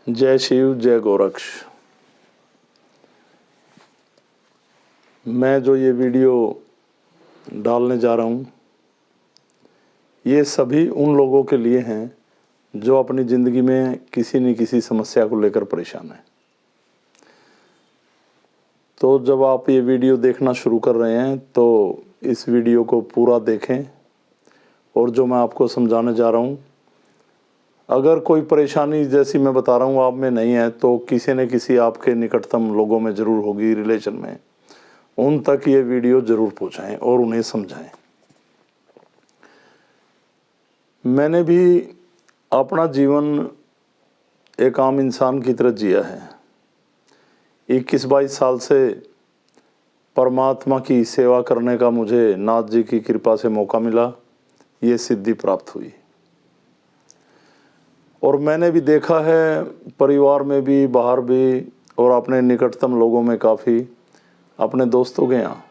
जय शिव, जय गोरक्ष। मैं जो ये वीडियो डालने जा रहा हूँ, ये सभी उन लोगों के लिए हैं जो अपनी ज़िंदगी में किसी न किसी समस्या को लेकर परेशान हैं। तो जब आप ये वीडियो देखना शुरू कर रहे हैं तो इस वीडियो को पूरा देखें, और जो मैं आपको समझाने जा रहा हूँ, अगर कोई परेशानी जैसी मैं बता रहा हूँ आप में नहीं है तो किसी न किसी आपके निकटतम लोगों में ज़रूर होगी, रिलेशन में। उन तक ये वीडियो ज़रूर पहुँचाएं और उन्हें समझाएं। मैंने भी अपना जीवन एक आम इंसान की तरह जिया है। 21-22 साल से परमात्मा की सेवा करने का मुझे नाथ जी की कृपा से मौका मिला, ये सिद्धि प्राप्त हुई। और मैंने भी देखा है, परिवार में भी, बाहर भी, और अपने निकटतम लोगों में, काफ़ी अपने दोस्तों के यहाँ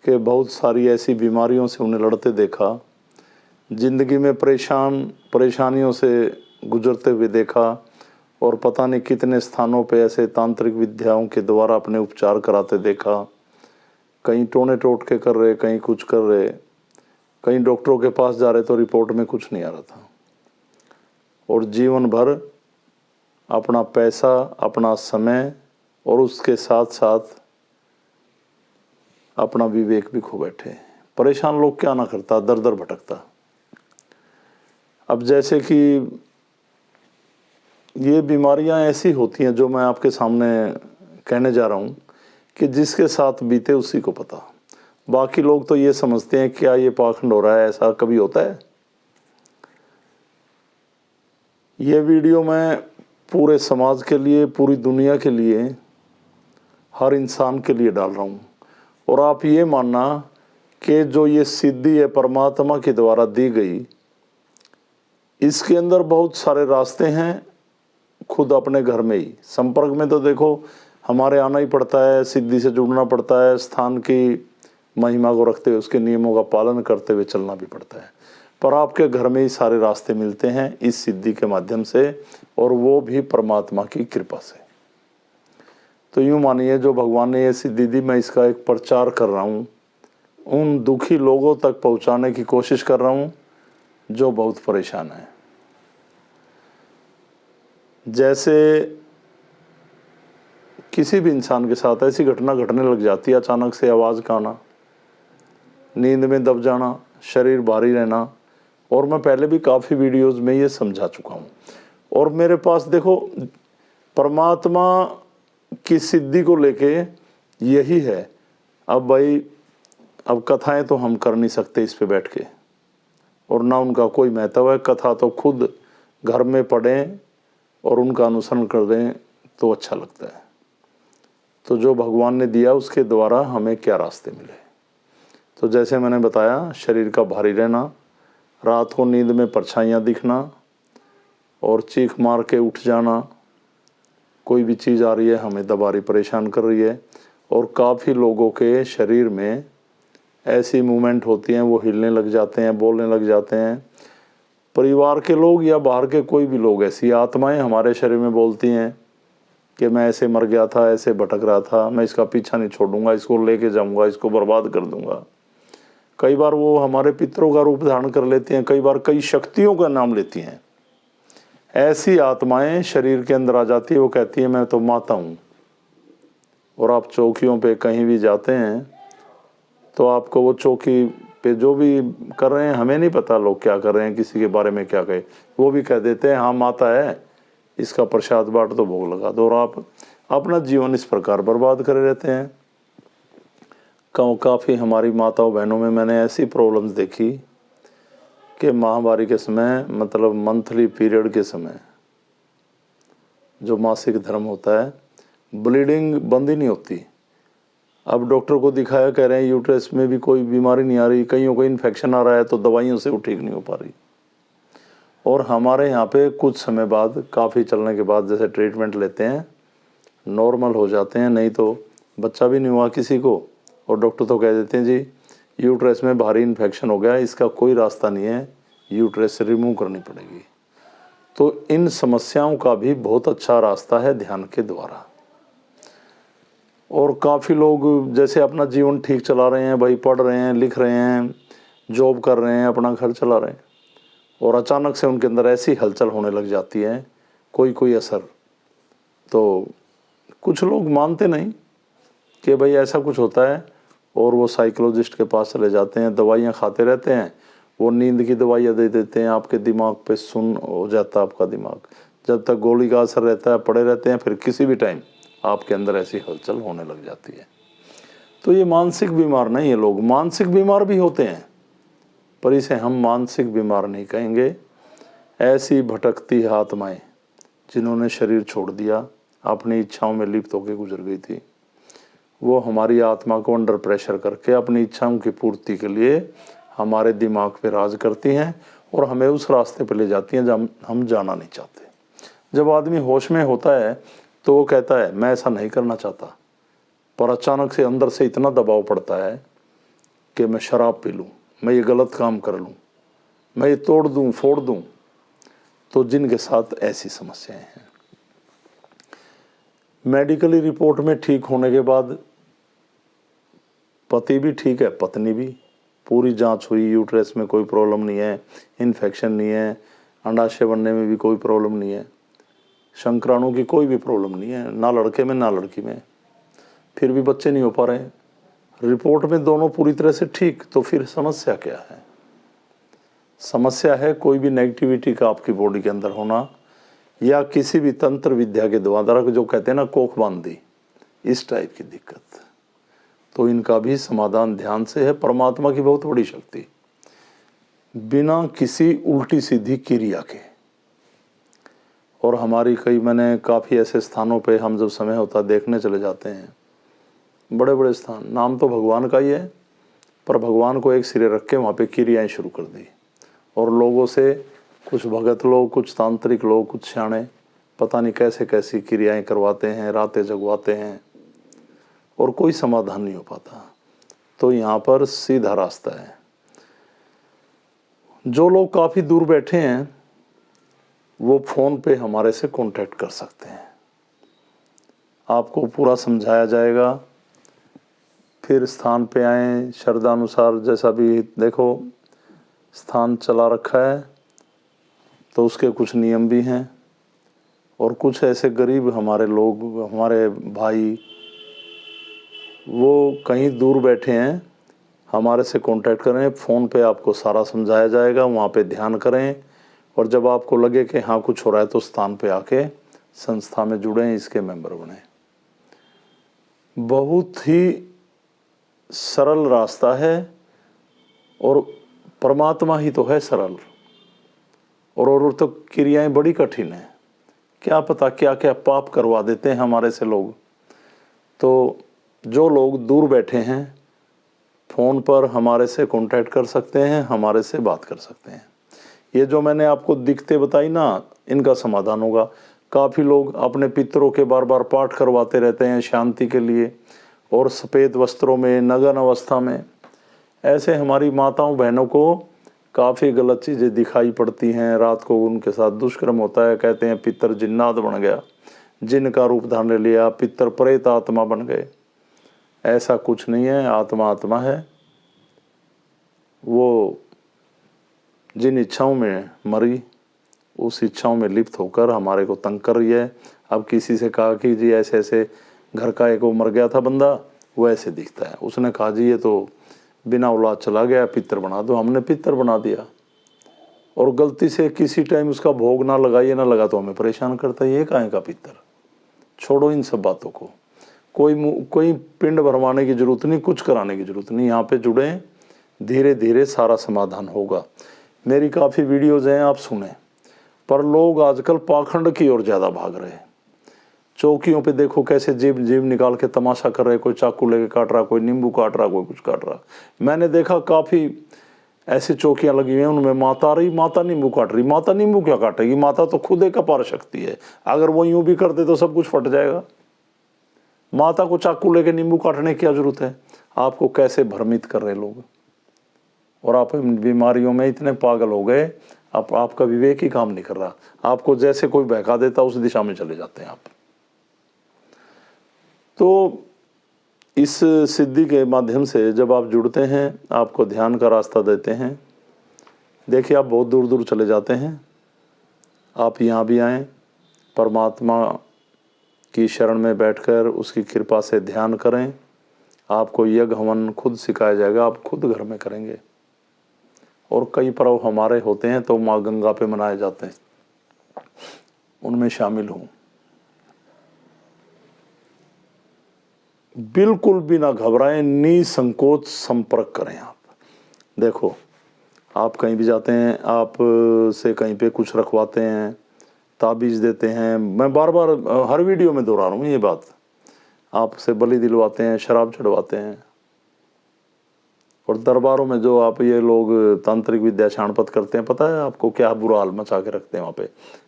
कि बहुत सारी ऐसी बीमारियों से उन्हें लड़ते देखा, ज़िंदगी में परेशानियों से गुजरते हुए देखा, और पता नहीं कितने स्थानों पे ऐसे तांत्रिक विद्याओं के द्वारा अपने उपचार कराते देखा। कहीं टोने टोटके कर रहे, कहीं कुछ कर रहे, कहीं डॉक्टरों के पास जा रहे तो रिपोर्ट में कुछ नहीं आ रहा था। और जीवन भर अपना पैसा, अपना समय और उसके साथ साथ अपना विवेक भी खो बैठे। परेशान लोग क्या ना करता, दर दर भटकता। अब जैसे कि ये बीमारियां ऐसी होती हैं जो मैं आपके सामने कहने जा रहा हूँ कि जिसके साथ बीते उसी को पता। बाकी लोग तो ये समझते हैं क्या ये पाखंड हो रहा है, ऐसा कभी होता है। ये वीडियो मैं पूरे समाज के लिए, पूरी दुनिया के लिए, हर इंसान के लिए डाल रहा हूँ। और आप ये मानना कि जो ये सिद्धि है परमात्मा के द्वारा दी गई, इसके अंदर बहुत सारे रास्ते हैं। खुद अपने घर में ही संपर्क में तो देखो हमारे आना ही पड़ता है, सिद्धि से जुड़ना पड़ता है, स्थान की महिमा को रखते हुए उसके नियमों का पालन करते हुए चलना भी पड़ता है। पर आपके घर में ही सारे रास्ते मिलते हैं इस सिद्धि के माध्यम से, और वो भी परमात्मा की कृपा से। तो यूँ मानिए, जो भगवान ने ये सिद्धि दी, मैं इसका एक प्रचार कर रहा हूँ, उन दुखी लोगों तक पहुँचाने की कोशिश कर रहा हूँ जो बहुत परेशान हैं। जैसे किसी भी इंसान के साथ ऐसी घटना घटने लग जाती है, अचानक से आवाज़ का आना, नींद में दब जाना, शरीर भारी रहना, और मैं पहले भी काफ़ी वीडियोस में ये समझा चुका हूँ। और मेरे पास देखो, परमात्मा की सिद्धि को लेके यही है। अब भाई, अब कथाएं तो हम कर नहीं सकते इस पे बैठ के, और ना उनका कोई महत्व है। कथा तो खुद घर में पढ़ें और उनका अनुसरण कर दें तो अच्छा लगता है। तो जो भगवान ने दिया उसके द्वारा हमें क्या रास्ते मिले। तो जैसे मैंने बताया, शरीर का भारी रहना, रात को नींद में परछाइयाँ दिखना और चीख मार के उठ जाना, कोई भी चीज़ आ रही है हमें दबा रही, परेशान कर रही है। और काफ़ी लोगों के शरीर में ऐसी मूवमेंट होती हैं, वो हिलने लग जाते हैं, बोलने लग जाते हैं। परिवार के लोग या बाहर के कोई भी लोग, ऐसी आत्माएं हमारे शरीर में बोलती हैं कि मैं ऐसे मर गया था, ऐसे भटक रहा था, मैं इसका पीछा नहीं छोड़ूंगा, इसको लेके जाऊंगा, इसको बर्बाद कर दूंगा। कई बार वो हमारे पितरों का रूप धारण कर लेती हैं, कई बार कई शक्तियों का नाम लेती हैं। ऐसी आत्माएं शरीर के अंदर आ जाती है, वो कहती है मैं तो माता हूँ। और आप चौकियों पे कहीं भी जाते हैं तो आपको वो चौकी पे जो भी कर रहे हैं, हमें नहीं पता लोग क्या कर रहे हैं, किसी के बारे में क्या कहे, वो भी कह देते हैं हाँ माता है, इसका प्रसाद बांट दो, भोग लगा दो। और आप अपना जीवन इस प्रकार बर्बाद करे रहते हैं। काफ़ी हमारी माताओं बहनों में मैंने ऐसी प्रॉब्लम्स देखी कि माहवारी के समय, मतलब मंथली पीरियड के समय, जो मासिक धर्म होता है, ब्लीडिंग बंद ही नहीं होती। अब डॉक्टर को दिखाया, कह रहे हैं यूट्रस में भी कोई बीमारी नहीं आ रही, कईयों को इन्फेक्शन आ रहा है तो दवाइयों से वो ठीक नहीं हो पा रही। और हमारे यहाँ पे कुछ समय बाद, काफ़ी चलने के बाद, जैसे ट्रीटमेंट लेते हैं, नॉर्मल हो जाते हैं। नहीं तो बच्चा भी नहीं हुआ किसी को, और डॉक्टर तो कह देते हैं जी यूट्रस में भारी इन्फेक्शन हो गया, इसका कोई रास्ता नहीं है, यूट्रस से रिमूव करनी पड़ेगी। तो इन समस्याओं का भी बहुत अच्छा रास्ता है ध्यान के द्वारा। और काफ़ी लोग जैसे अपना जीवन ठीक चला रहे हैं भाई, पढ़ रहे हैं, लिख रहे हैं, जॉब कर रहे हैं, अपना घर चला रहे हैं, और अचानक से उनके अंदर ऐसी हलचल होने लग जाती है, कोई असर। तो कुछ लोग मानते नहीं कि भाई ऐसा कुछ होता है, और वो साइकोलॉजिस्ट के पास चले जाते हैं, दवाइयाँ खाते रहते हैं, वो नींद की दवाइयाँ दे देते हैं, आपके दिमाग पे सुन्न हो जाता है आपका दिमाग। जब तक गोली का असर रहता है पड़े रहते हैं, फिर किसी भी टाइम आपके अंदर ऐसी हलचल होने लग जाती है। तो ये मानसिक बीमार नहीं है, लोग मानसिक बीमार भी होते हैं, पर इसे हम मानसिक बीमार नहीं कहेंगे। ऐसी भटकती आत्माएं जिन्होंने शरीर छोड़ दिया, अपनी इच्छाओं में लिप्त होकर गुजर गई थी, वो हमारी आत्मा को अंडर प्रेशर करके अपनी इच्छाओं की पूर्ति के लिए हमारे दिमाग पे राज करती हैं और हमें उस रास्ते पर ले जाती हैं जब हम जाना नहीं चाहते। जब आदमी होश में होता है तो वो कहता है मैं ऐसा नहीं करना चाहता, पर अचानक से अंदर से इतना दबाव पड़ता है कि मैं शराब पी लूँ, मैं ये गलत काम कर लूँ, मैं ये तोड़ दूँ, फोड़ दूँ। तो जिनके साथ ऐसी समस्याएं हैं, मेडिकली रिपोर्ट में ठीक होने के बाद पति भी ठीक है, पत्नी भी, पूरी जांच हुई, यूट्रस में कोई प्रॉब्लम नहीं है, इन्फेक्शन नहीं है, अंडाशय बनने में भी कोई प्रॉब्लम नहीं है, शुक्राणु की कोई भी प्रॉब्लम नहीं है, ना लड़के में ना लड़की में, फिर भी बच्चे नहीं हो पा रहे। रिपोर्ट में दोनों पूरी तरह से ठीक, तो फिर समस्या क्या है? समस्या है कोई भी नेगेटिविटी का आपकी बॉडी के अंदर होना, या किसी भी तंत्र विद्या के द्वारा, जो कहते हैं ना कोख बांध दी, इस टाइप की दिक्कत। तो इनका भी समाधान ध्यान से है। परमात्मा की बहुत बड़ी शक्ति, बिना किसी उल्टी सीधी क्रिया के। और हमारी मैंने काफ़ी ऐसे स्थानों पे हम जब समय होता देखने चले जाते हैं, बड़े बड़े स्थान, नाम तो भगवान का ही है, पर भगवान को एक सिरे रख के वहाँ पे क्रियाएँ शुरू कर दी, और लोगों से कुछ भगत लोग, कुछ तांत्रिक लोग, कुछ सियाणे पता नहीं कैसे कैसी क्रियाएं करवाते हैं, रातें जगवाते हैं, और कोई समाधान नहीं हो पाता। तो यहाँ पर सीधा रास्ता है। जो लोग काफ़ी दूर बैठे हैं वो फ़ोन पे हमारे से कांटेक्ट कर सकते हैं, आपको पूरा समझाया जाएगा। फिर स्थान पे आएँ, श्रद्धानुसार, जैसा भी देखो स्थान चला रखा है तो उसके कुछ नियम भी हैं। और कुछ ऐसे गरीब हमारे लोग, हमारे भाई, वो कहीं दूर बैठे हैं, हमारे से कांटेक्ट करें, फ़ोन पे आपको सारा समझाया जाएगा, वहाँ पे ध्यान करें, और जब आपको लगे कि हाँ कुछ हो रहा है तो स्थान पे आके संस्था में जुड़ें, इसके मेंबर बने। बहुत ही सरल रास्ता है, और परमात्मा ही तो है सरल, और तो क्रियाएं बड़ी कठिन है। क्या पता क्या क्या पाप करवा देते हैं हमारे से लोग। तो जो लोग दूर बैठे हैं, फ़ोन पर हमारे से कांटेक्ट कर सकते हैं, हमारे से बात कर सकते हैं। ये जो मैंने आपको दिक्कतें बताई ना, इनका समाधान होगा। काफ़ी लोग अपने पितरों के बार बार पाठ करवाते रहते हैं शांति के लिए, और सफ़ेद वस्त्रों में, नग्न अवस्था में। ऐसे हमारी माताओं बहनों को काफ़ी गलत चीज़ें दिखाई पड़ती हैं। रात को उनके साथ दुष्कर्म होता है, कहते हैं पितर जिन्नात बन गया, जिन का रूप धारण लिया, पितर प्रेत आत्मा बन गए। ऐसा कुछ नहीं है, आत्मा आत्मा है। वो जिन इच्छाओं में मरी, उस इच्छाओं में लिप्त होकर हमारे को तंग कर रही है। अब किसी से कहा कि जी ऐसे ऐसे घर का एक वो मर गया था बंदा, वो ऐसे दिखता है, उसने कहा जी ये तो बिना औलाद चला गया, पितर बना दो, हमने पितर बना दिया। और गलती से किसी टाइम उसका भोग ना लगा, ये ना लगा तो हमें परेशान करता है, ये काहे का पितर। छोड़ो इन सब बातों को, कोई पिंड भरवाने की जरूरत नहीं, कुछ कराने की जरूरत नहीं। यहाँ पे जुड़े, धीरे धीरे सारा समाधान होगा। मेरी काफ़ी वीडियोज़ हैं, आप सुने। पर लोग आजकल पाखंड की ओर ज़्यादा भाग रहे हैं। चौकियों पे देखो कैसे जीभ निकाल के तमाशा कर रहे, कोई चाकू लेके काट रहा, कोई नींबू काट रहा, कोई कुछ काट रहा। मैंने देखा काफ़ी ऐसी चौकियाँ लगी हुई हैं, उनमें माता आ रही, माता नींबू काट रही। माता नींबू क्या काटेगी? माता तो खुद एक अपार शक्ति है, अगर वो यूँ भी कर दे तो सब कुछ फट जाएगा। माता को चाकू लेके नींबू काटने की क्या जरूरत है? आपको कैसे भ्रमित कर रहे लोग, और आप इन बीमारियों में इतने पागल हो गए। आपका विवेक ही काम नहीं कर रहा, आपको जैसे कोई बहका देता उस दिशा में चले जाते हैं आप। तो इस सिद्धि के माध्यम से जब आप जुड़ते हैं, आपको ध्यान का रास्ता देते हैं, देखिए आप बहुत दूर दूर चले जाते हैं। आप यहाँ भी आएँ, परमात्मा की शरण में बैठकर उसकी कृपा से ध्यान करें। आपको यज्ञ हवन खुद सिखाया जाएगा, आप खुद घर में करेंगे। और कई पर्व हमारे होते हैं तो माँ गंगा पे मनाए जाते हैं, उनमें शामिल हूँ। बिल्कुल भी ना घबराएं, निसंकोच संपर्क करें। आप देखो, आप कहीं भी जाते हैं, आप से कहीं पे कुछ रखवाते हैं, ताबीज़ देते हैं, मैं बार बार हर वीडियो में दोहरा रहा हूँ ये बात, आपसे बलि दिलवाते हैं, शराब चढ़वाते हैं। और दरबारों में जो आप ये लोग तांत्रिक विद्या छाणपत करते हैं, पता है आपको क्या बुरा हाल मचा के रखते हैं वहाँ पे।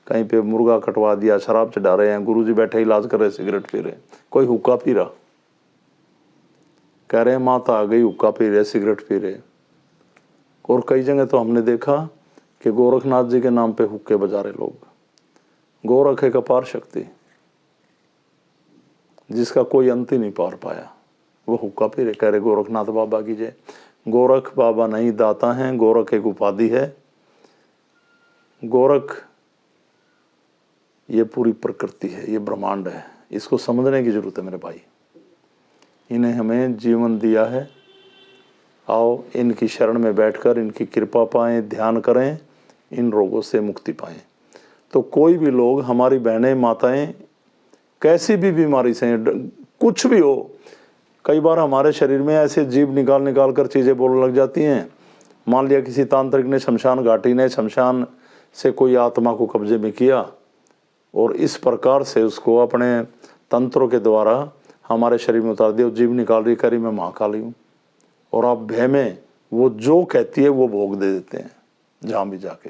कहीं पे मुर्गा कटवा दिया, शराब चढ़ा रहे हैं, गुरुजी बैठे इलाज कर रहे, सिगरेट पी रहे, कोई हुक्का पी रहा, कह रहे हैं माता आ गई, हुक्का पी रहे, सिगरेट पी रहे। और कई जगह तो हमने देखा कि गोरखनाथ जी के नाम पे हुक्के बजा रहे लोग। गोरख एक अपार शक्ति जिसका कोई अंत ही नहीं पार पाया, वो हुक्का पी रहे, कह रहे गोरखनाथ बाबा की जय। गोरख बाबा नहीं दाता हैं, गोरख एक उपाधि है। गोरख ये पूरी प्रकृति है, ये ब्रह्मांड है, इसको समझने की जरूरत है मेरे भाई। इन्हें हमें जीवन दिया है, आओ इनकी शरण में बैठकर इनकी कृपा पाएं, ध्यान करें, इन रोगों से मुक्ति पाएं। तो कोई भी लोग, हमारी बहनें माताएं, कैसी भी बीमारी से कुछ भी हो, कई बार हमारे शरीर में ऐसे जीभ निकाल निकाल कर चीज़ें बोलने लग जाती हैं। मान लिया किसी तांत्रिक ने, शमशान घाटी ने, शमशान से कोई आत्मा को कब्जे में किया और इस प्रकार से उसको अपने तंत्रों के द्वारा हमारे शरीर में उतार दिया, जीभ निकाल रही, करी मैं महाकाली हूँ, और आप भय में वो जो कहती है वो भोग दे देते हैं जहाँ भी जाके।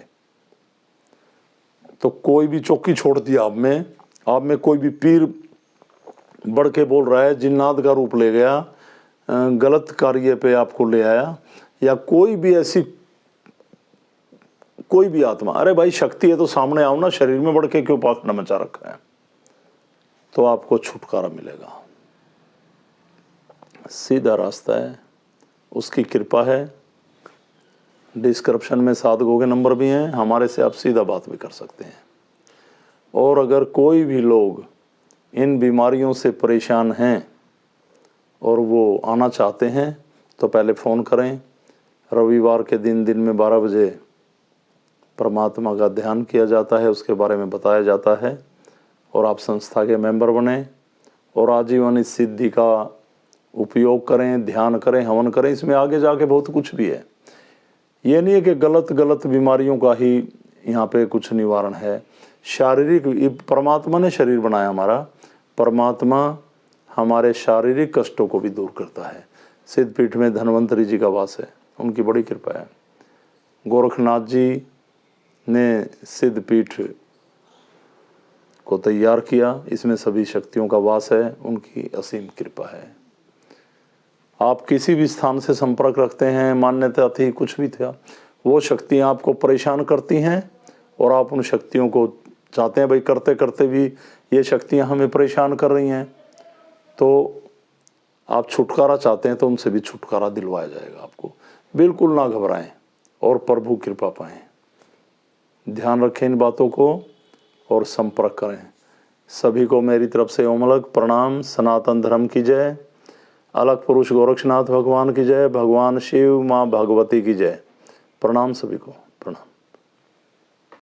तो कोई भी चौकी छोड़ दिया आप में कोई भी पीर बढ़ के बोल रहा है, जिन्नात का रूप ले गया, गलत कार्य पे आपको ले आया, या कोई भी ऐसी कोई भी आत्मा, अरे भाई शक्ति है तो सामने आओ ना, शरीर में बढ़ के क्यों पाखंड मचा रखा है, तो आपको छुटकारा मिलेगा। सीधा रास्ता है, उसकी कृपा है। डिस्क्रिप्शन में साधकों के नंबर भी हैं, हमारे से आप सीधा बात भी कर सकते हैं। और अगर कोई भी लोग इन बीमारियों से परेशान हैं और वो आना चाहते हैं तो पहले फ़ोन करें। रविवार के दिन में 12 बजे परमात्मा का ध्यान किया जाता है, उसके बारे में बताया जाता है, और आप संस्था के मेंबर बने और आजीवन इस सिद्धि का उपयोग करें, ध्यान करें, हवन करें। इसमें आगे जाके बहुत कुछ भी है। ये नहीं है कि गलत बीमारियों का ही यहाँ पे कुछ निवारण है। शारीरिक, परमात्मा ने शरीर बनाया हमारा, परमात्मा हमारे शारीरिक कष्टों को भी दूर करता है। सिद्धपीठ में धन्वंतरी जी का वास है, उनकी बड़ी कृपा है। गोरखनाथ जी ने सिद्धपीठ को तैयार किया, इसमें सभी शक्तियों का वास है, उनकी असीम कृपा है। आप किसी भी स्थान से संपर्क रखते हैं, मान्यता थी, कुछ भी था, वो शक्तियाँ आपको परेशान करती हैं और आप उन शक्तियों को चाहते हैं भाई करते करते भी ये शक्तियाँ हमें परेशान कर रही हैं, तो आप छुटकारा चाहते हैं तो उनसे भी छुटकारा दिलवाया जाएगा आपको। बिल्कुल ना घबराएं और प्रभु कृपा पाएं। ध्यान रखें इन बातों को और संपर्क करें। सभी को मेरी तरफ से ओम अलग प्रणाम। सनातन धर्म की जय। अलग पुरुष गोरक्षनाथ भगवान की जय। भगवान शिव, माँ भगवती की जय। प्रणाम सभी को, प्रणाम।